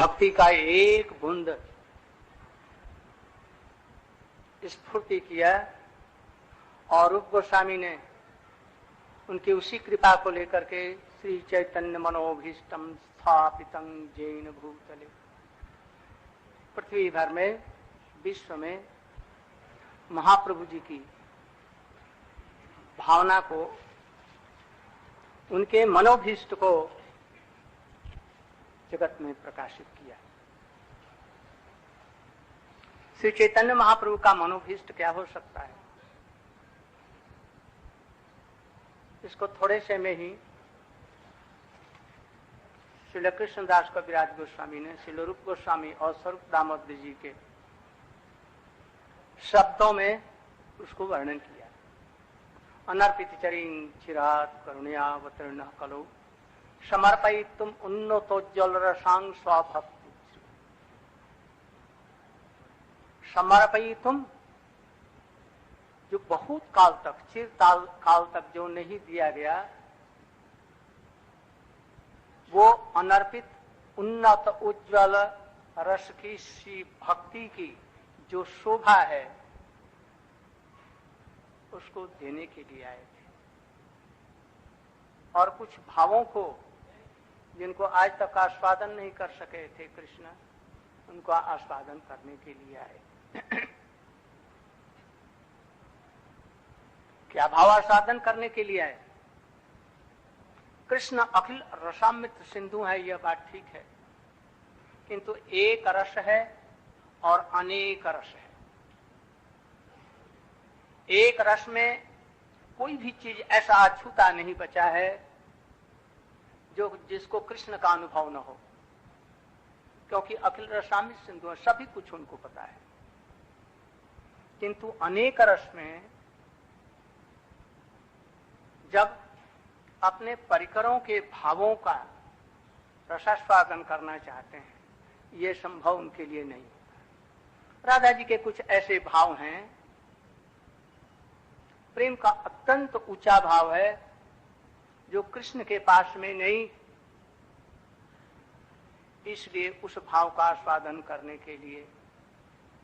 भक्ति का एक बूंद स्फूर्ति किया और रूप गोस्वामी ने उनकी उसी कृपा को लेकर के श्री चैतन्य मनोभीष्टम स्थापितं जैन भूतले, पृथ्वी भर में, विश्व में महाप्रभु जी की भावना को, उनके मनोभीष्ट को जगत में प्रकाशित किया। श्री चैतन्य महाप्रभु का मनोभीष्ट क्या हो सकता है, इसको थोड़े से में ही श्री कृष्णदास कविराज गोस्वामी ने श्री रूप गोस्वामी और स्वरूप दामोदर जी के शब्दों में उसको वर्णन किया। अनर्पित चरिं चिरात करुण्यावतीर्ण कलो समर्पयितुम उन्नतोज्ज्वल रसांग स्वभक्ति, समर्पयितुम जो बहुत काल तक, चिर काल तक जो नहीं दिया गया, वो अनर्पित उन्नत उज्ज्वल रस की सी भक्ति की जो शोभा है उसको देने के लिए आए थे। और कुछ भावों को जिनको आज तक आस्वादन नहीं कर सके थे कृष्ण, उनको आस्वादन करने के लिए आए। क्या भाव आस्वादन करने के लिए आए? कृष्ण अखिल रसामृत सिंधु है, यह बात ठीक है, किंतु एक रस है और अनेक रस है। एक रस में कोई भी चीज ऐसा अछूता नहीं बचा है जो जिसको कृष्ण का अनुभव न हो, क्योंकि अखिल रसामृत सिंधु है, सभी कुछ उनको पता है। किंतु अनेक रस में जब अपने परिकरों के भावों का रसास्वादन करना चाहते हैं, ये संभव उनके लिए नहीं होता। राधा जी के कुछ ऐसे भाव हैं, प्रेम का अत्यंत ऊंचा भाव है जो कृष्ण के पास में नहीं, इसलिए उस भाव का आस्वादन करने के लिए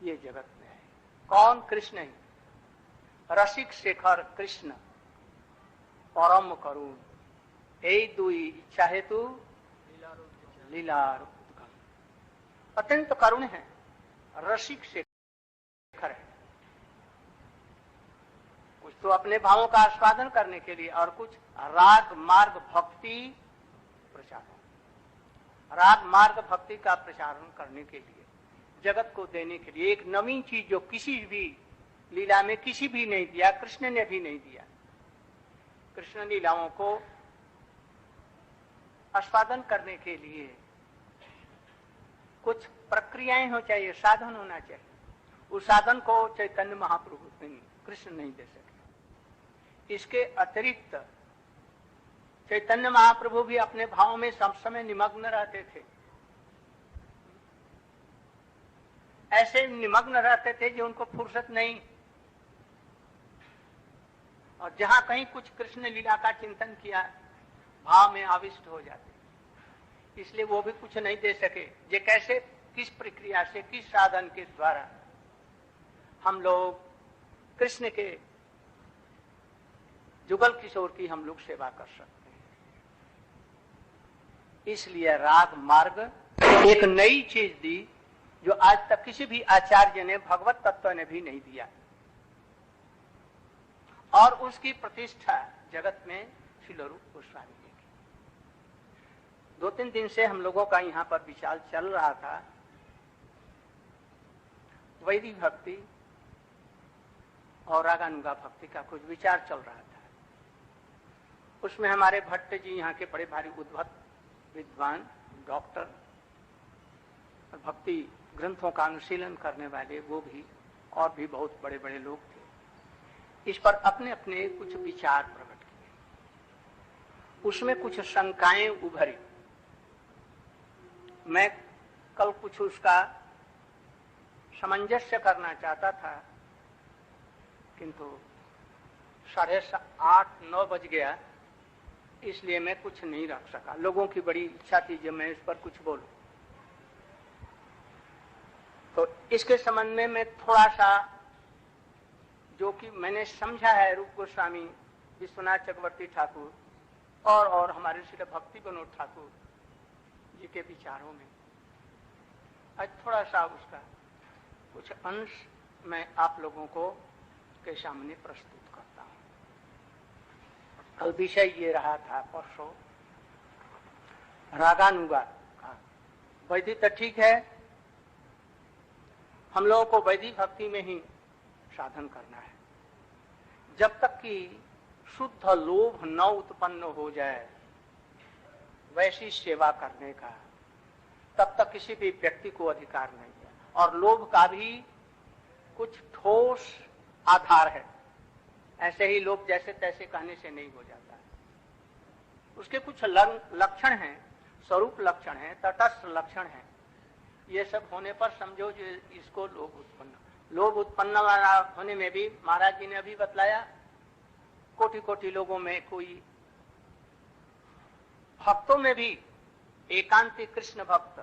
ये जगत में है। कौन? कृष्ण ही। रसिक शेखर कृष्ण परम करुण, यही दुई इच्छा हेतु लीलार उद्गम। अत्यंत करुण है, रसिक शेखर है। कुछ तो अपने भावों का आस्वादन करने के लिए और कुछ राग मार्ग भक्ति प्रचार, राग मार्ग भक्ति का प्रचारण करने के लिए, जगत को देने के लिए एक नवीन चीज जो किसी भी लीला में किसी भी नहीं दिया, कृष्ण ने भी नहीं दिया। कृष्ण लीलाओं को आस्वादन करने के लिए कुछ प्रक्रियाएं हो चाहिए, साधन होना चाहिए। उस साधन को चैतन्य महाप्रभु नहीं, कृष्ण नहीं दे सके। इसके अतिरिक्त चैतन्य महाप्रभु भी अपने भाव में सब समय निमग्न रहते थे। ऐसे निमग्न रहते थे जो उनको फुर्सत नहीं, और जहां कहीं कुछ कृष्ण लीला का चिंतन किया भाव में आविष्ट हो जाते, इसलिए वो भी कुछ नहीं दे सके। ये कैसे, किस प्रक्रिया से, किस साधन के द्वारा हम लोग कृष्ण के जुगल किशोर की हम लोग सेवा कर सकते हैं। इसलिए राग मार्ग एक नई चीज दी जो आज तक किसी भी आचार्य ने, भगवत तत्व ने भी नहीं दिया, और उसकी प्रतिष्ठा जगत में श्री रूप गोस्वामी ने की। 2-3 दिन से हम लोगों का यहाँ पर विचार चल रहा था वैदिक भक्ति और रागानुगा भक्ति का कुछ विचार चल रहा था। उसमें हमारे भट्ट जी यहाँ के बड़े भारी उद्भट विद्वान डॉक्टर, भक्ति ग्रंथों का अनुशीलन करने वाले, वो भी और भी बहुत बड़े बड़े लोग थे। इस पर अपने अपने कुछ विचार प्रकट किए, उसमें कुछ शंकाएं उभरी। मैं कल कुछ उसका सामंजस्य करना चाहता था, किंतु 8:30-9 बज गया, इसलिए मैं कुछ नहीं रख सका। लोगों की बड़ी इच्छा थी जब मैं इस पर कुछ बोलूं। तो इसके संबंध में मैं थोड़ा सा जो कि मैंने समझा है रूप गोस्वामी विश्वनाथ चक्रवर्ती ठाकुर और हमारे श्री भक्ति विनोद ठाकुर जी के विचारों में आज थोड़ा सा उसका कुछ अंश मैं आप लोगों को के सामने प्रस्तुत करता हूं। कल विषय ये रहा था परसों रागानुगा का। वैदिक तो ठीक है, हम लोगों को वैदिक भक्ति में ही साधन करना है। जब तक कि शुद्ध लोभ न उत्पन्न हो जाए वैसी सेवा करने का, तब तक किसी भी व्यक्ति को अधिकार नहीं है। और लोभ का भी कुछ ठोस आधार है, ऐसे ही लोभ जैसे तैसे कहने से नहीं हो जाता है। उसके कुछ लक्षण हैं, स्वरूप लक्षण है, तटस्थ लक्षण है। ये सब होने पर समझो जो इसको लोभ उत्पन्न वाला होने में भी महाराज जी ने अभी बतलाया, कोटि कोटि लोगों में कोई भक्तों में भी एकांतिक कृष्ण भक्त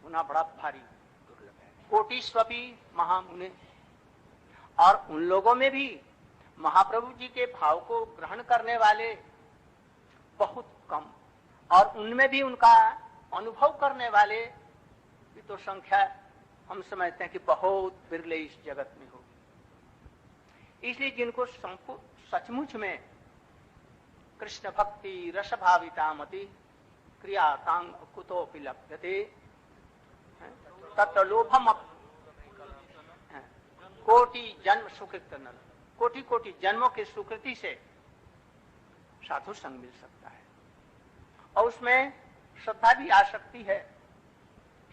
होना बड़ा भारी दुर्लभ है। कोटिस्वपी महामुने, और उन लोगों में भी महाप्रभु जी के भाव को ग्रहण करने वाले बहुत कम, और उनमें भी उनका अनुभव करने वाले की तो संख्या हम समझते हैं कि बहुत बिरले इस जगत में होगी। इसलिए जिनको सचमुच में कृष्ण भक्ति रसभावितामति क्रियातांग कुतोपि लभ्यते तत्र लोभम कोटि जन्म सुकृत नल, कोटि कोटि जन्मों की सुकृति से साधु संग मिल सकता है, और उसमें श्रद्धा भी आ सकती है।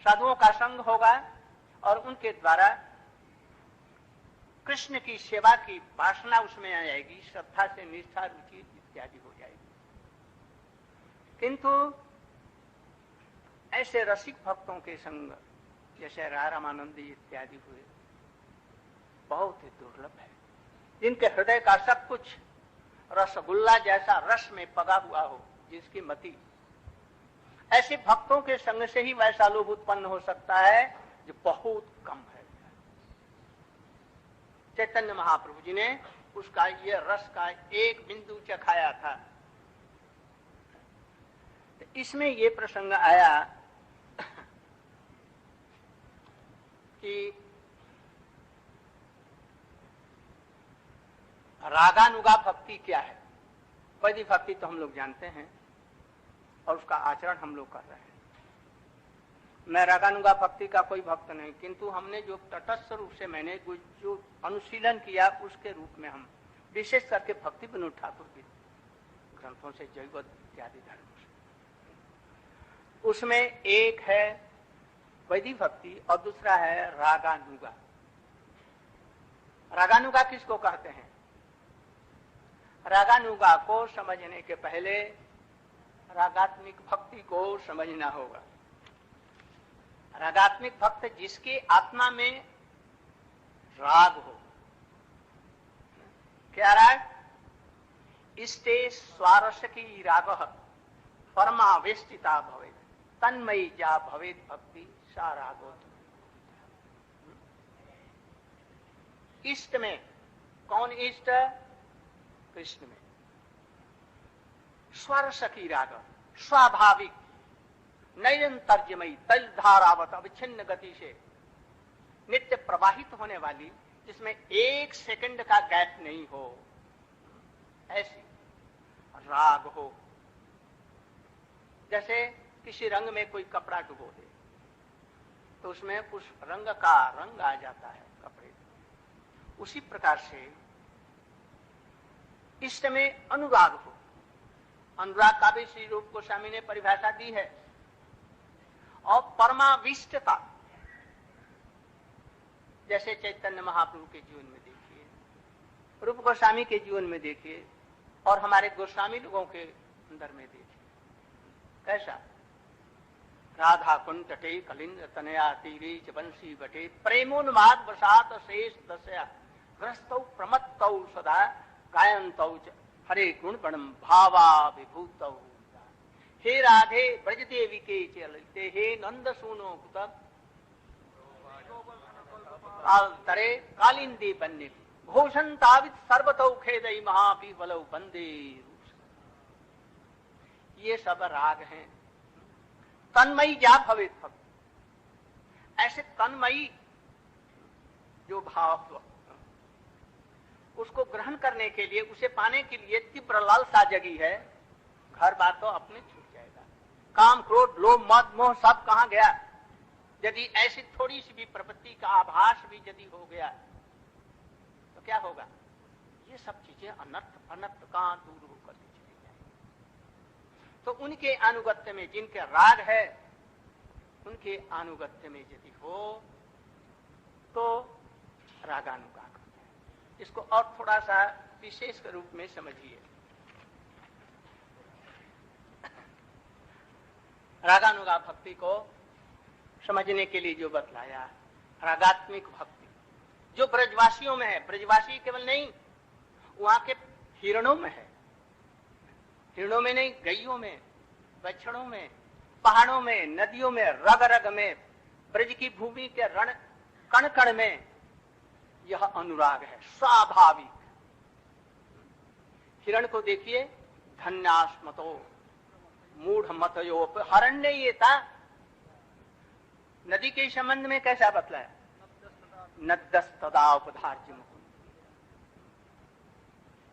साधुओं का संग होगा और उनके द्वारा कृष्ण की सेवा की वासना उसमें आ जाएगी, श्रद्धा से निष्ठा रुचि इत्यादि हो जाएगी। किंतु ऐसे रसिक भक्तों के संग जैसे रामानंदी इत्यादि हुए बहुत ही दुर्लभ है, जिनके हृदय का सब कुछ रसगुल्ला जैसा रस में पगा हुआ हो, जिसकी मति, ऐसे भक्तों के संग से ही वैसा लोभ उत्पन्न हो सकता है जो बहुत कम है। चैतन्य महाप्रभु जी ने उसका ये रस का एक बिंदु चखाया था। तो इसमें ये प्रसंग आया कि रागानुगा भक्ति क्या है। वैदिक भक्ति तो हम लोग जानते हैं और उसका आचरण हम लोग कर रहे हैं। मैं रागानुगा भक्ति का कोई भक्त नहीं, किंतु हमने जो तटस्थ रूप से मैंने जो अनुशीलन किया उसके रूप में हम विशेष करके भक्ति विनोद ठाकुर के ग्रंथों से जैवत इत्यादि धर्मों से, उसमें एक है वैदिक भक्ति और दूसरा है रागानुगा। रागानुगा किसको कहते हैं? रागानुगा को समझने के पहले रागात्मिक भक्ति को समझना होगा। रागात्मिक भक्त जिसके आत्मा में राग हो। क्या राग? इष्टे स्वारस्य की राग परमावेष्टिता भवेत् तन्मयी जा भवेत् भक्ति सा रागो। इष्ट में कौन इष्ट? कृष्ण में। स्वरस की राग स्वाभाविक नैरंतर्यमयी तल धारावत अविच्छिन्न गति से नित्य प्रवाहित होने वाली, जिसमें एक सेकंड का गैप नहीं हो, ऐसी राग हो। जैसे किसी रंग में कोई कपड़ा डुबो दे तो उसमें उस रंग का रंग आ जाता है कपड़े में। उसी प्रकार से इष्ट में अनुराग हो। अनुराग का भी श्री रूप गोस्वामी ने परिभाषा दी है। और परमाविष्टता, जैसे चैतन्य महाप्रभु के जीवन में देखिए, रूप गोस्वामी के जीवन में देखिए, और हमारे गोस्वामी लोगों के अंदर में देखिए कैसा। राधा कुंड तटे कलिंद तनया तीरे च बंसी बटे प्रेमोन्माद वसात शेष दशया ग्रस्तौ प्रमत्तौ सदा गायन्तौ च हरे गुण गणम भावा विभूतौ। हे राधे ब्रज देवी के चलते हे नंद सुनो कुतब तरे कालिंदी बन्ने घोषण तावित सर्वतो खेदई महापी बलौ बंदे। ये सब राग हैं। तन्मयी जा भवित भक्त, ऐसे तन्मयी जो भाव उसको ग्रहण करने के लिए, उसे पाने के लिए तीव्र लालसा जगी है, घर बार तो अपने छूट जाएगा। काम क्रोध लोभ मद मोह सब कहां गया? यदि ऐसी थोड़ी सी भी प्रवृत्ति का आभास भी यदि हो गया तो क्या होगा? ये सब चीजें अनर्थ अनर्थ कहां दूर होकर चली जाएंगी। तो उनके अनुगत्य में जिनके राग है, उनके अनुगत्य में यदि हो तो रागानुगा। इसको और थोड़ा सा विशेष रूप में समझिए। रागानुगा भक्ति को समझने के लिए जो बतलाया, रागात्मिक भक्ति जो ब्रजवासियों में है, ब्रजवासी केवल नहीं, वहां के हिरणों में है। हिरणों में नहीं, गैयों में, बछड़ों में, पहाड़ों में, नदियों में, रग रग में, ब्रज की भूमि के रण कण कण में यह अनुराग है स्वाभाविक। हिरण को देखिए, धन्यास्मतो मूढ़ मतयोप हरण्य, ये था नदी के संबंध में कैसा बतलाया? नद्दस्तदा उपधार्य मुकुंद।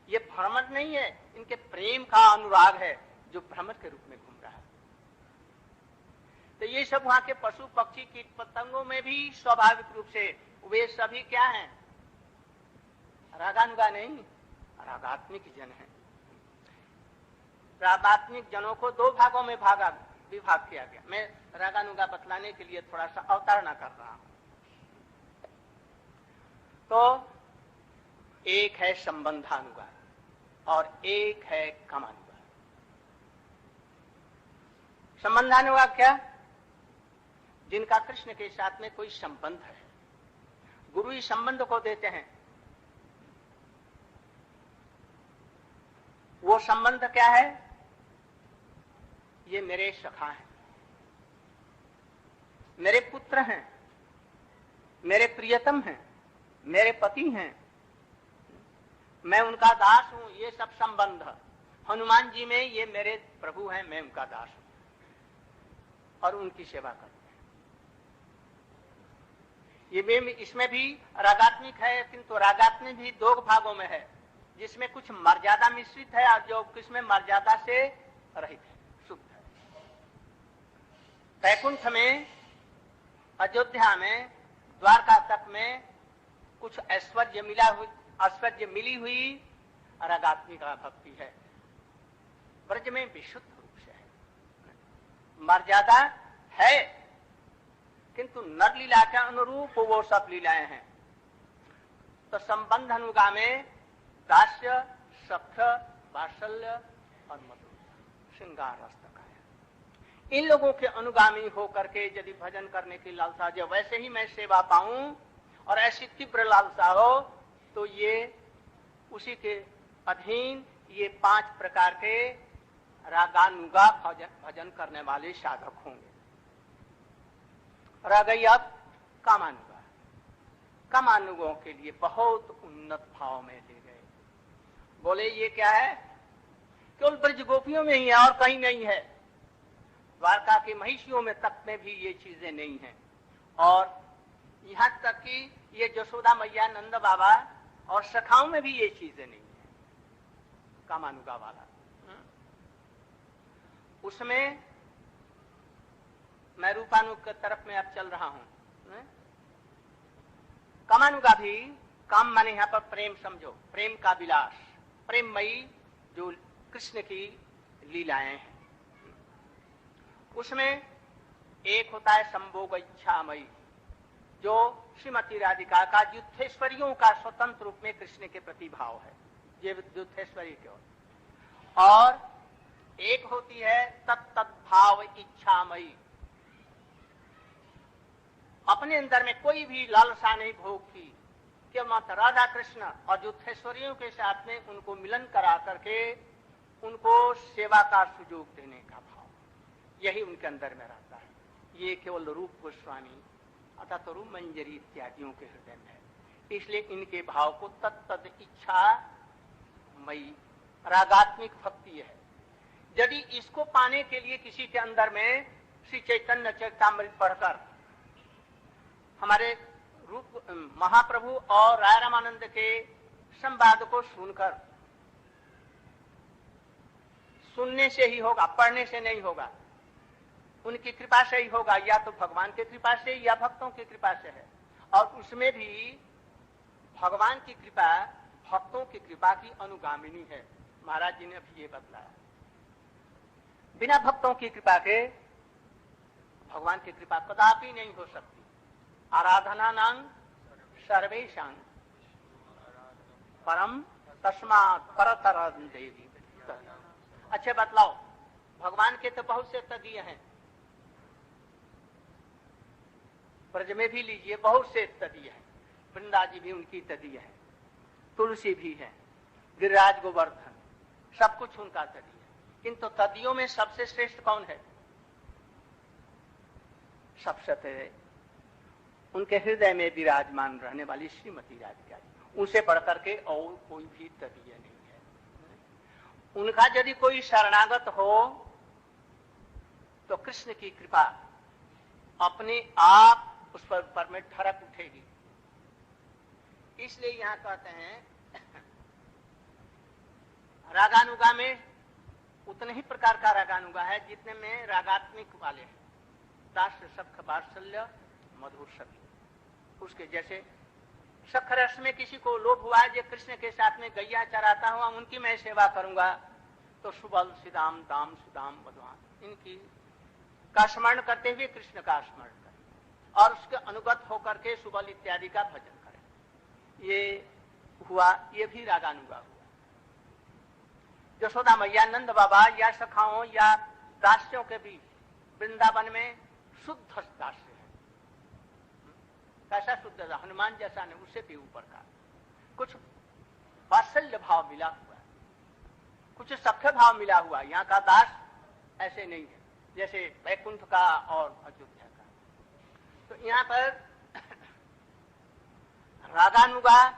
ये भ्रमर नहीं है, इनके प्रेम का अनुराग है जो भ्रमर के रूप में घूम रहा है। तो ये सब वहां के पशु पक्षी कीट पतंगों में भी स्वाभाविक रूप से वे सभी क्या हैं? रागानुगा नहीं, रागात्मिक जन है। रागात्मिक जनों को दो भागों में विभाग किया गया। मैं रागानुगा बतलाने के लिए थोड़ा सा अवतारणा कर रहा हूं। तो एक है संबंधानुगा और एक है कामानुगा। संबंधानुगा क्या? जिनका कृष्ण के साथ में कोई संबंध है, गुरु इस संबंध को देते हैं। वो संबंध क्या है? ये मेरे सखा हैं, मेरे पुत्र हैं, मेरे प्रियतम हैं, मेरे पति हैं, मैं उनका दास हूं। ये सब संबंध हनुमान जी में, ये मेरे प्रभु हैं, मैं उनका दास हूं और उनकी सेवा करते हैं। ये इसमें भी रागात्मिक है, किंतु रागात्मिक भी दो भागों में है, जिसमें कुछ मर्यादा मिश्रित है और जो किसमें मर्यादा से रहित है, शुद्ध है। वैकुंठ में, अयोध्या में, द्वारका तक में कुछ ऐश्वर्य मिली हुई रागात्मिक भक्ति है। ब्रज में विशुद्ध रूप से है, मर्यादा है, किंतु नर लीला के अनुरूप वो सब लीलाएं हैं। तो संबंध अनुगा में दास्य, सख्य, वात्सल्य और मधुर श्रृंगार रस तक आया। इन लोगों के अनुगामी होकर के यदि भजन करने की लालसा, जब वैसे ही मैं सेवा पाऊं और ऐसी तीव्र लालसा हो, तो ये उसी के अधीन ये 5 प्रकार के रागानुगा भजन करने वाले साधक होंगे। रह गई अब कामानुगा। कामानुगों के लिए बहुत उन्नत भाव में ले गए। बोले ये क्या है? केवल ब्रज गोपियों में ही है और कहीं नहीं है। द्वारका के महिषियों में तक में भी ये चीजें नहीं है, और यहाँ तक कि ये यशोदा मैया, नंद बाबा और सखाओं में भी ये चीजें नहीं है। कामानुगा वाला उसमें मैं रूपानुग की तरफ में अब चल रहा हूं। कामानुगा भी, काम माने यहां पर प्रेम समझो, प्रेम का विलास, प्रेममयी जो कृष्ण की लीलाएं हैं, उसमें एक होता है संभोग इच्छामयी, जो श्रीमती राधिका का युद्धेश्वरियों का स्वतंत्र रूप में कृष्ण के प्रति भाव है, ये युद्धेश्वरी के। और एक होती है तत्त भाव इच्छामयी, अपने अंदर में कोई भी लालसा नहीं भोग की, कि माता राधा कृष्ण और युद्धेश्वरियों के साथ में उनको मिलन करा करके उनको सेवा का सुयोग देने का भाव, यही उनके अंदर में रहता है। ये केवल रूप गोस्वामी अतः तरु मंजरी इत्यादियों के हृदय में है। इसलिए इनके भाव को तत्तद इच्छा मई रागात्मिक भक्ति है। यदि इसको पाने के लिए किसी के अंदर में श्री चैतन्य चरितामृत पढ़कर हमारे रूप महाप्रभु और राय रामानंद के संवाद को सुनकर, सुनने से ही होगा, पढ़ने से नहीं होगा, उनकी कृपा से ही होगा, या तो भगवान की कृपा से या भक्तों की कृपा से है। और उसमें भी भगवान की कृपा भक्तों की कृपा की अनुगामिनी है। महाराज जी ने अभी ये बतलाया, बिना भक्तों की कृपा के भगवान की कृपा कदापि नहीं हो सकती। आराधना नाम सर्वेशां परम तस्मात् परतर देवी। अच्छे बतलाओ, भगवान के तो बहुत से तदीय हैं, ब्रज में भी लीजिए बहुत से तदीय हैं, वृंदा जी भी उनकी तदीय है, तुलसी भी है, गिरिराज गोवर्धन, सब कुछ उनका तदीय है। किंतु तदियों में सबसे श्रेष्ठ कौन है? सबसे उनके हृदय में विराजमान रहने वाली श्रीमती राधिका जी, उनसे बढ़कर के और कोई भी तदीय नहीं है। उनका यदि कोई शरणागत हो तो कृष्ण की कृपा अपने आप उस पर में ठरक उठेगी। इसलिए यहां कहते हैं रागानुगा में उतने ही प्रकार का रागानुगा है जितने में रागात्मिक वाले हैं। दास सख वात्सल्य मधुर सखी, उसके जैसे सख रस में किसी को लोभ हुआ है, जो कृष्ण के साथ में गैया चराता हुआ उनकी मैं सेवा करूंगा, तो सुबल सिदाम दाम सुदाम मधुआन, इनकी का स्मरण करते हुए कृष्ण का स्मरण करें और उसके अनुगत होकर के सुबल इत्यादि का भजन करें। ये हुआ, ये भी रागानुगा हुआ। यशोदा मैया, नंद बाबा या सखाओं या दासियों के भी वृंदावन में शुद्ध दास्य है। कैसा शुद्ध? हनुमान जैसा नहीं, उससे भी ऊपर का। कुछ वात्सल्य भाव मिला हुआ, कुछ सख्य भाव मिला हुआ। यहाँ का दास ऐसे नहीं है जैसे वैकुंठ का और अयोध्या का। तो यहाँ पर रागानुगा,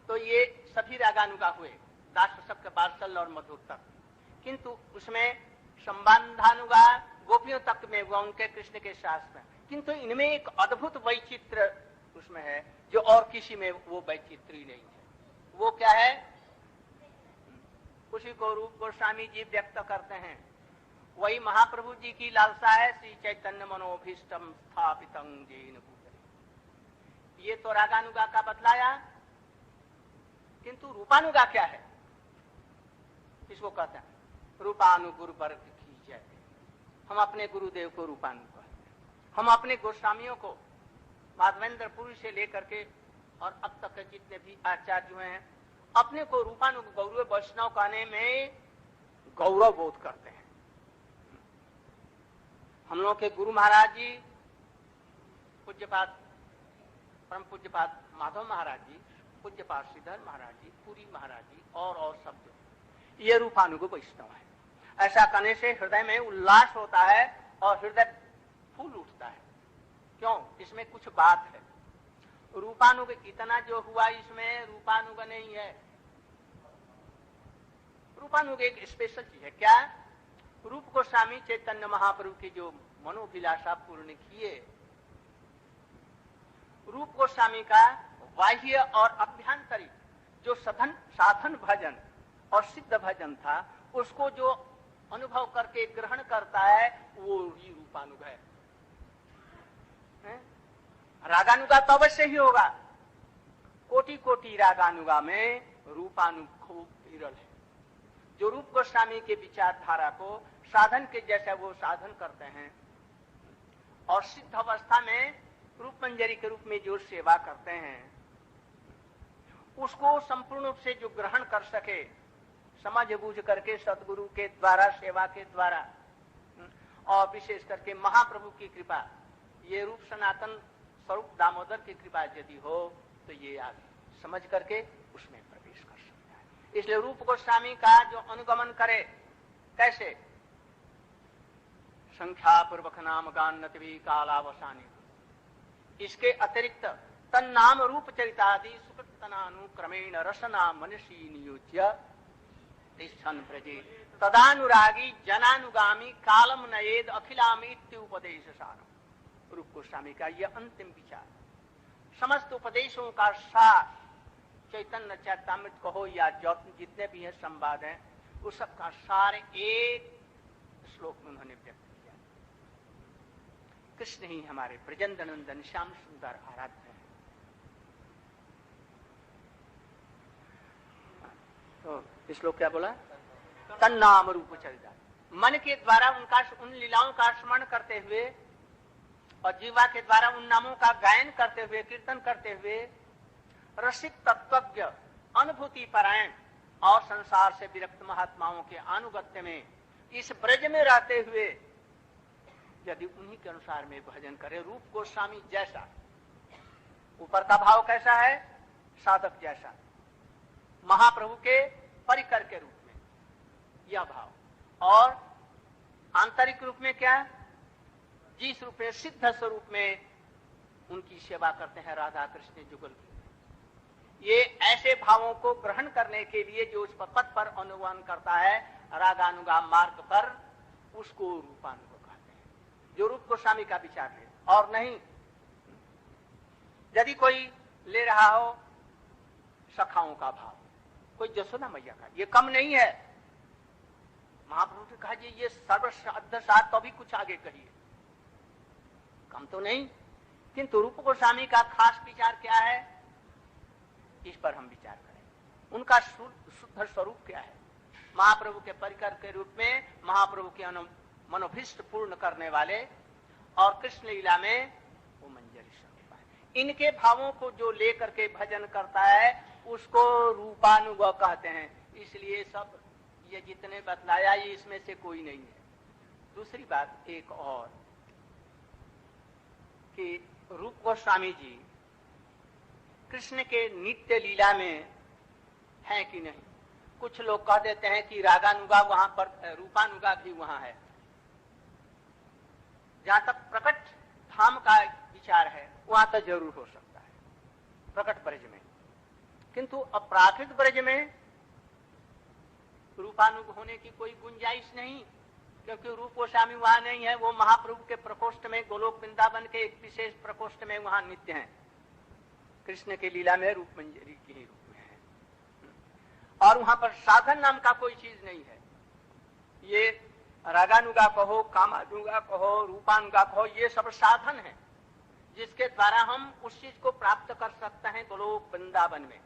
तो ये सभी रागानुगा हुए, दास सख्य वात्सल्य और मधुर तक। किंतु उसमें संबंधानुगा गोपियों तक में हुआ, उनके कृष्ण के शास्त्र में। किंतु इनमें एक अद्भुत वैचित्र उसमें है जो और किसी में वो वैचित्री नहीं है। वो क्या है? उसी को रूप गोस्वामी जी व्यक्त करते हैं। वही महाप्रभु जी की लालसा है, श्री चैतन्य मनोभीष्टम स्थापितं येन भूतले। ये तो रागानुगा का बतलाया, किंतु रूपानुगा क्या है? इसको कहते हैं रूपानुगुरु वर्ग की जय। हम अपने गुरुदेव को रूपानु कहते हैं। हम अपने गोस्वामियों को माधवेंद्र पुरी से लेकर के और अब तक के जितने भी आचार्य हुए हैं, अपने को रूपानु गौरव वैष्णव कहने में गौरव बोध करते हैं। हम लोग के गुरु महाराज जी, पूज्यपाद परम पूज्यपाद माधव महाराज जी, पूज्यपाद श्रीधर महाराज जी, पुरी महाराज जी और सब जो ये रूपानुगो वैष्णव है। ऐसा करने से हृदय में उल्लास होता है और हृदय फूल उठता है। क्यों? इसमें कुछ बात है। रूपानुग इतना जो हुआ, इसमें रूपानुग नहीं है। रूपानुग एक स्पेशल चीज है। क्या? रूप गोस्वामी चैतन्य महाप्रभु की जो मनोभिलाषा पूर्ण किए, रूप गोस्वामी का बाह्य और अभ्यंतरिक जो साधन भजन और सिद्ध भजन था, उसको जो अनुभव करके ग्रहण करता है, वो ही रूपानुग है। रागानुगा तो अवश्य ही होगा। कोटि कोटि रागानुगा में रूपानुग खूब विरल है। जो रूप गोस्वामी के विचारधारा को साधन के जैसे वो साधन करते हैं और सिद्ध अवस्था में रूप मंजरी के रूप में जो सेवा करते हैं, उसको संपूर्ण रूप से जो ग्रहण कर सके, समझ बूझ करके सतगुरु के द्वारा, सेवा के द्वारा, और विशेष करके महाप्रभु की कृपा, ये रूप सनातन स्वरूप दामोदर की कृपा यदि हो तो ये आगे समझ करके उसमें प्रवेश कर सकता है। इसलिए रूप गोस्वामी का जो अनुगमन करे, कैसे? संख्या पूर्वक नाम गान नतवी कालावसानी, इसके अतिरिक्त तन्नाम रूप चरितादि सुकृतनानुक्रमेण रसना मनसी नियोज्य तिष्ठन् व्रजे तदानुरागी जनानुगामी कालम नयेद अखिलाम इत्युपदेश सारम। रूप गोस्वामी का यह अंतिम विचार, समस्त उपदेशों का सार चैतन्य चरितामृत कहो या जितने भी हैं संवाद हैं, उस सब का सार एक श्लोक में उन्होंने व्यक्त किया। कृष्ण ही हमारे ब्रजेंद्रनंदन श्याम सुंदर आराध्य हैं। तो श्लोक क्या बोला? तन्नाम रूप चरिता, मन के द्वारा उन लीलाओं का स्मरण करते हुए और जीवा के द्वारा उन नामों का गायन करते हुए, कीर्तन करते हुए रसिक तत्वज्ञ अनुभूति परायण और संसार से विरक्त महात्माओं के अनुगत्य में इस ब्रज में रहते हुए यदि उन्हीं के अनुसार में भजन करे, रूप गोस्वामी जैसा, ऊपर का भाव कैसा है? साधक जैसा, महाप्रभु के परिकर के रूप में यह भाव, और आंतरिक रूप में क्या? जिस रूप में सिद्ध स्वरूप में उनकी सेवा करते हैं राधा कृष्ण जुगल की, ये ऐसे भावों को ग्रहण करने के लिए जो उस पथ पर अनुगमन करता है रागानुगाम मार्ग पर, उसको रूपानुग कहते हैं, जो रूप गोस्वामी का विचार है। और नहीं, यदि कोई ले रहा हो सखाओं का भाव, कोई जसोदा मैया का, ये कम नहीं है। महाप्रभु ने कहा जी ये सर्वसार, तो भी कुछ आगे कहिए, कम तो नहीं। किंतु रूप गोस्वामी का खास विचार क्या है, इस पर हम विचार करें। उनका शुद्ध स्वरूप क्या है? महाप्रभु के परिकर के रूप में महाप्रभु के मनोभिष्ट पूर्ण करने वाले, और कृष्ण लीला में वो मंजरी स्वरूप है। इनके भावों को जो लेकर के भजन करता है उसको रूपानुग कहते हैं। इसलिए सब ये जितने बतलाया ये इसमें से कोई नहीं है। दूसरी बात एक और कि रूप गोस्वामी जी कृष्ण के नित्य लीला में है कि नहीं। कुछ लोग कह देते हैं कि रागानुगा वहां पर, रूपानुगा भी वहां है। जहां तक प्रकट धाम का विचार है वहां तो जरूर हो सकता है प्रकट ब्रज में, किंतु अपराकृत ब्रज में रूपानुग होने की कोई गुंजाइश नहीं, क्योंकि रूप गोस्वामी वहां नहीं है। वो महाप्रभु के प्रकोष्ठ में, गोलोक वृंदावन के एक विशेष प्रकोष्ठ में वहां नित्य हैं। कृष्ण के लीला में रूप मंजरी के ही रूप में है, और वहां पर साधन नाम का कोई चीज नहीं है। ये रागानुगा कहो, कामानुगा कहो, रूपानुगा कहो, ये सब साधन है जिसके द्वारा हम उस चीज को प्राप्त कर सकते हैं गोलोक वृंदावन में।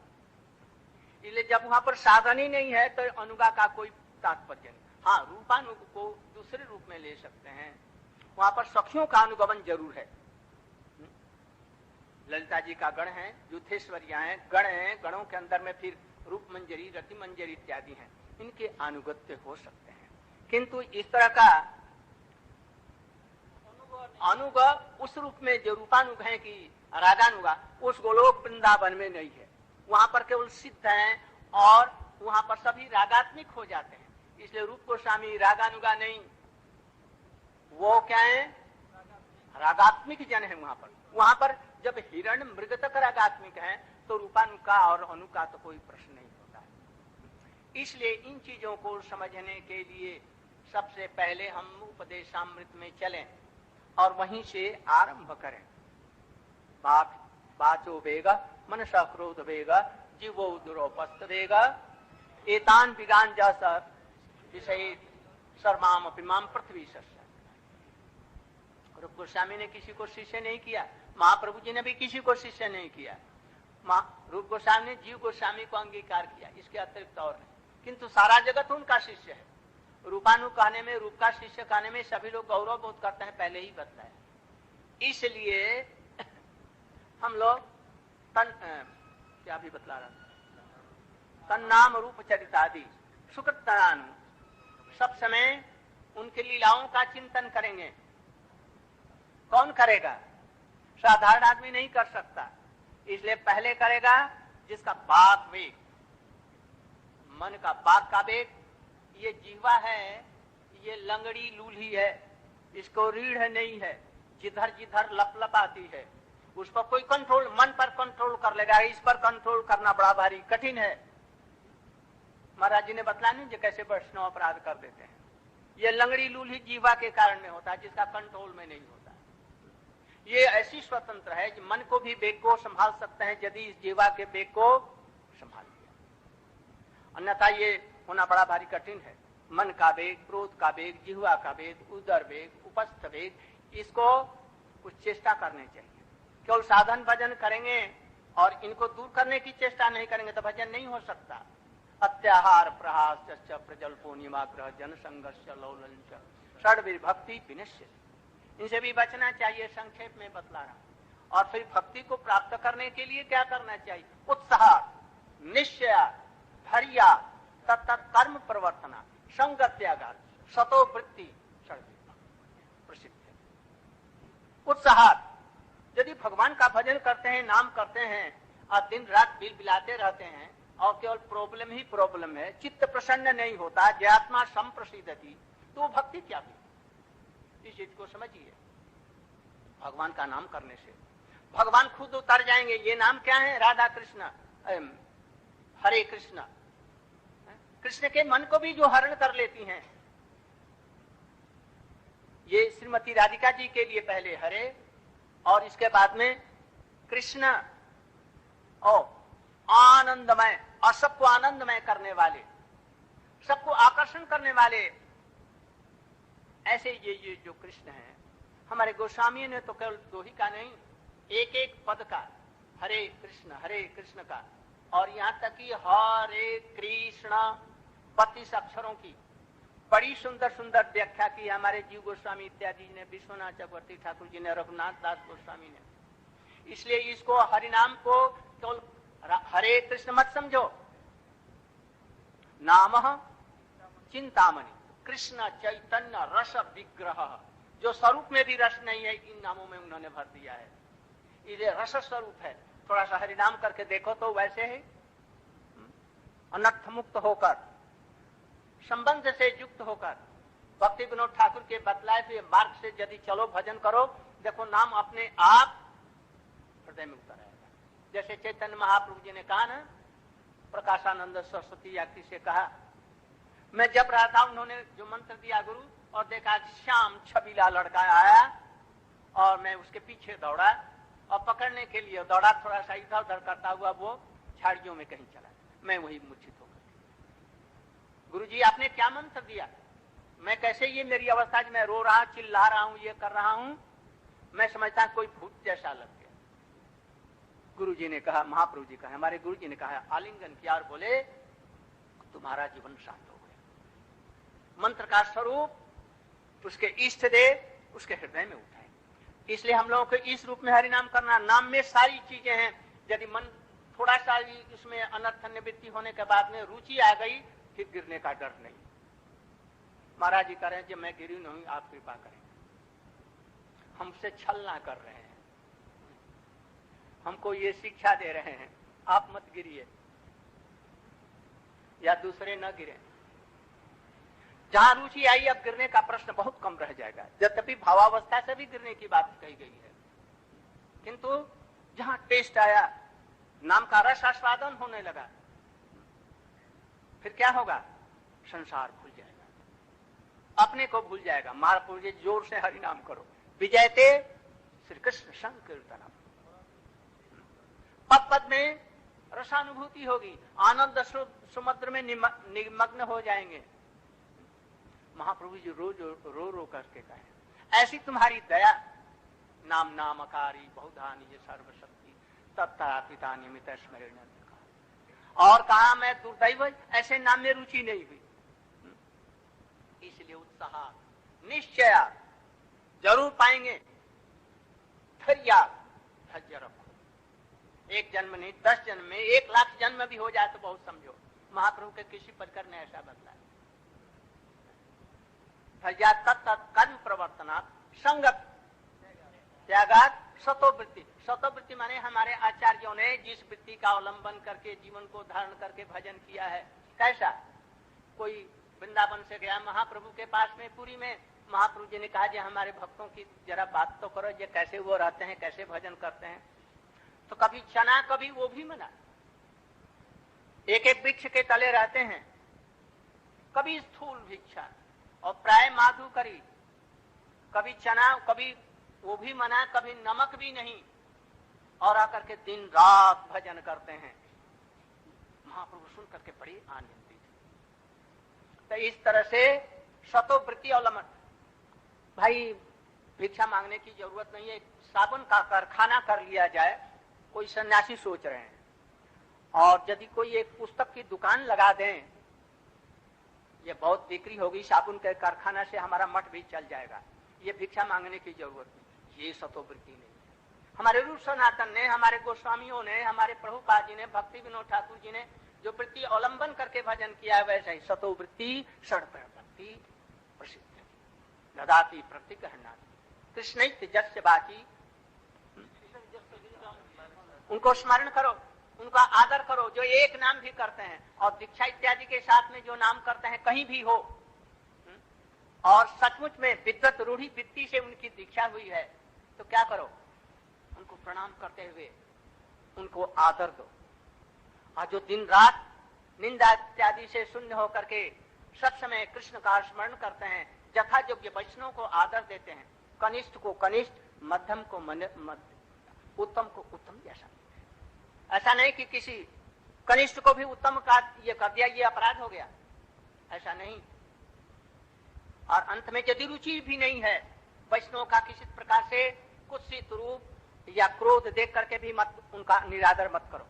इसलिए जब वहां पर साधन ही नहीं है तो अनुगा का कोई तात्पर्य नहीं। हाँ, रूपानुग को दूसरे रूप में ले सकते हैं, वहां पर सखियों का अनुगमन जरूर है। ललिता जी का गण है, युद्धेश्वरिया है, गण है, गणों के अंदर में फिर रूप मंजरी, रति मंजरी इत्यादि हैं, इनके अनुगत्य हो सकते हैं। किंतु इस तरह का अनुग उस रूप में जो रूपानुग है कि रागानुगा, उस गोलोक वृंदावन में नहीं है। वहां पर केवल सिद्ध हैं और वहां पर सभी रागात्मिक हो जाते हैं। इसलिए रूप गोस्वामी रागानुगा नहीं, वो क्या है? रागात्मिक जन है। वहां पर जब हिरण मृग तक रागात्मिक है तो रूपानुका और अनुका तो कोई प्रश्न नहीं होता है। इसलिए इन चीजों को समझने के लिए सबसे पहले हम उपदेशामृत में चलें और वहीं से आरंभ करें। वाचो वेगा, मनसा क्रोध वेगा, जीवो दुरोपस्थ वेगा, एतान विगान जैसा विषय सर्माम अपिमाम पृथ्वी सस्या। रूप गोस्वामी ने किसी को शिष्य नहीं किया, महाप्रभु जी ने भी किसी को शिष्य नहीं किया। रूप गोस्वामी ने जीव गोस्वामी को अंगीकार किया, इसके अतिरिक्त और नहीं। किंतु सारा जगत उनका शिष्य है। रूपानु कहने में, रूप का शिष्य कहने में सभी लोग गौरव बोध करते हैं, पहले ही बताया। इसलिए हम लोग क्या भी बतला रहा था, तन नाम रूप चरितादि सुकृतनानु, सब समय उनके लीलाओं का चिंतन करेंगे। कौन करेगा? साधारण आदमी नहीं कर सकता। इसलिए पहले करेगा जिसका बाक वेग, मन का बाक का वेग। ये जीवा है, ये लंगड़ी लूली है, इसको रीढ़ नहीं है, जिधर जिधर लप लप आती है। उस पर कोई कंट्रोल, मन पर कंट्रोल कर लेगा, इस पर कंट्रोल करना बड़ा भारी कठिन है। महाराज जी ने बतला नहीं जो कैसे वैष्णव अपराध कर देते हैं। ये लंगड़ी लूली जीवा के कारण में होता है, जिसका कंट्रोल में नहीं होता। ये ऐसी स्वतंत्र है कि मन को भी वेग को संभाल सकते हैं यदि इस जीवा के वेग को संभाल लिया, अन्यथा ये होना बड़ा भारी कठिन है। मन का वेग, क्रोध का वेग, जिह्वा का वेग, उदर वेग, उपस्थ वेग, इसको कुछ चेष्टा करनी चाहिए। केवल साधन भजन करेंगे और इनको दूर करने की चेष्टा नहीं करेंगे तो भजन नहीं हो सकता। अत्याहार प्रहास प्रजल्पो निमाग्रह जन संघर्ष लौलंच षड्वीर भक्ति विनश्य, इनसे भी बचना चाहिए। संक्षेप में बतला रहा हूं। और फिर भक्ति को प्राप्त करने के लिए क्या करना चाहिए? उत्साह, निश्चय, धैर्य, तत्त कर्म प्रवर्तना, संग त्याग, सतो वृत्ति, प्रसिद्ध है। उत्साह, यदि भगवान का भजन करते हैं, नाम करते हैं और दिन रात बिलबिलाते रहते हैं और केवल प्रॉब्लम ही प्रॉब्लम है, चित्त प्रसन्न नहीं होता, ज्ञात्मा संप्रसिद्धति, तो भक्ति क्या हुई? इस चीज को समझिए। भगवान का नाम करने से भगवान खुद उतर जाएंगे। ये नाम क्या है? राधा कृष्ण, हरे कृष्ण। कृष्ण के मन को भी जो हरण कर लेती हैं। ये श्रीमती राधिका जी के लिए पहले हरे और इसके बाद में कृष्ण, और आनंदमय और सबको आनंदमय करने वाले, सबको आकर्षण करने वाले, ऐसे ये जो कृष्ण हैं। हमारे गोस्वामी ने तो केवल दो ही का नहीं, एक एक पद का हरे कृष्ण का, और यहाँ तक कि हरे कृष्ण 32 अक्षरों की बड़ी सुंदर सुंदर व्याख्या की हमारे जीव गोस्वामी इत्यादि ने, विश्वनाथ चक्रवर्ती ठाकुर जी ने, रघुनाथ दास गोस्वामी ने। इसलिए इसको हरिनाम को केवल हरे कृष्ण मत समझो, नाम चिंतामणि, कृष्ण चैतन्य रस विग्रह, जो स्वरूप में भी रस नहीं है इन नामों में उन्होंने भर दिया है। ये रस स्वरूप है। थोड़ा सा हरिनाम करके देखो तो वैसे ही अनर्थ मुक्त होकर, संबंध से युक्त होकर, भक्ति विनोद ठाकुर के बतलाए हुए मार्ग से यदि चलो, भजन करो, देखो नाम अपने आप हृदय में उतर आएगा। जैसे चैतन्य महाप्रभु जी ने कहा ना, प्रकाशानंद सरस्वती यात्री से कहा, मैं जब रहा था, उन्होंने जो मंत्र दिया गुरु, और देखा श्याम छबीला लड़का आया और मैं उसके पीछे दौड़ा और पकड़ने के लिए दौड़ा, थोड़ा सा इधर उधर करता हुआ वो झाड़ियों में कहीं चला, मैं वही मूर्छित हो गया। गुरुजी आपने क्या मंत्र दिया? मैं कैसे, ये मेरी अवस्था, मैं रो रहा, चिल्ला रहा हूं, ये कर रहा हूं, मैं समझता कोई भूत जैसा लग गया। गुरुजी ने कहा, महाप्रभु जी कहा, हमारे गुरुजी ने कहा, आलिंगन किया और बोले तुम्हारा जीवन शांत हो गया। मंत्र का स्वरूप उसके इष्ट देव उसके हृदय में उठाए। इसलिए हम लोगों को इस रूप में हरिनाम करना। नाम में सारी चीजें हैं। यदि मन थोड़ा सा इसमें अनर्थ निवृत्ति होने के बाद में रुचि आ गई, फिर गिरने का डर नहीं। महाराज जी कह रहे हैं कि मैं गिरी नहीं, आप कृपा करें, हमसे छल ना कर रहे हैं, हमको ये शिक्षा दे रहे हैं, आप मत गिरिए या दूसरे न गिरे। जहां रुचि आई, अब गिरने का प्रश्न बहुत कम रह जाएगा। यद्यपि भावावस्था से भी गिरने की बात कही गई है, किंतु जहां टेस्ट आया, नाम का रस आस्वादन होने लगा, फिर क्या होगा? संसार भूल जाएगा, अपने को भूल जाएगा। महाप्रभु जी जोर से हरि नाम करो, विजयते श्री कृष्ण संकीर्तन, पद पद में रसानुभूति होगी, आनंद समुद्र में निमग्न हो जाएंगे। महाप्रभु जी रोज रो रो करके कहे, ऐसी तुम्हारी दया, नाम नामकारी बहुधानी ये सर्वशक्ति तत्ता पिता निमित स्मरण। और कहा मैं दुर्दैव, ऐसे नाम में रुचि नहीं हुई। इसलिए उत्साह, निश्चय जरूर पाएंगे, धैर्य रखो। एक जन्म नहीं, 10 जन्म में 1 लाख जन्म भी हो जाए तो बहुत समझो। महाप्रभु के किसी पदकर ने ऐसा बदला। धैर्य तत्त कर्म प्रवर्तना, संगत त्यागात सतोवृत्ति। सतोवृत्ति माने हमारे आचार्यों ने जिस वृत्ति का अवलंबन करके जीवन को धारण करके भजन किया है। कैसा? कोई वृंदावन से गया महाप्रभु के पास में, पुरी में, महाप्रभु जी ने कहा जी हमारे भक्तों की जरा बात तो करो, ये कैसे वो रहते हैं, कैसे भजन करते हैं। तो कभी चना कभी वो भी मना, एक एक वृक्ष के तले रहते हैं, कभी स्थूल भिक्षा और प्राय माधु करी, कभी चना कभी वो भी मना, कभी नमक भी नहीं, और आकर के दिन रात भजन करते हैं। महाप्रभु सुन करके बड़ी आनंदित। तो इस तरह से शतोवृत्ति अवलंबन, भाई भिक्षा मांगने की जरूरत नहीं है, साबुन का कारखाना कर लिया जाए, कोई सन्यासी सोच रहे हैं, और यदि कोई एक पुस्तक की दुकान लगा दें, ये बहुत बिक्री होगी, साबुन के कारखाना से हमारा मठ भी चल जाएगा, ये भिक्षा मांगने की जरूरत नहीं, ये शतोवृत्ति नहीं। हमारे रूप सनातन ने, हमारे गोस्वामियों ने, हमारे प्रभुपाद जी ने, भक्ति विनोद ठाकुर जी ने जो वृत्ति अवलंबन करके भजन किया है, वैसे ही शतोवृत्ति षड्प्रवृत्ति प्रसिद्ध है। ददाति प्रतिगृह्णाति कृष्णैति जस्य वाचि, उनको स्मरण करो, उनका आदर करो, जो एक नाम भी करते हैं, और दीक्षा इत्यादि के साथ में जो नाम करते हैं कहीं भी हो, और सचमुच में विद्वत रूढ़ी वृत्ति से उनकी दीक्षा हुई है, तो क्या करो, उनको प्रणाम करते हुए उनको आदर दो। और जो दिन रात निंदा इत्यादि से शून्य होकर के सब समय कृष्ण का स्मरण करते हैं, यथा योग्य वैष्णव को आदर देते हैं, कनिष्ठ को कनिष्ठ, मध्यम को मध्यम, उत्तम को उत्तम जैसा। ऐसा नहीं कि किसी कनिष्ठ को भी उत्तम का ये कर दिया, ये अपराध हो गया, ऐसा नहीं। और अंत में यदि रुचि भी नहीं है वैष्णव का किसी प्रकार से कुत्सित रूप या क्रोध देख करके भी मत उनका निरादर मत करो।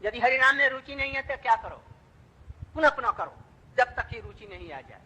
यदि हरिनाम में रुचि नहीं है तो क्या करो, पुनः पुनः करो, जब तक की रुचि नहीं आ जाए।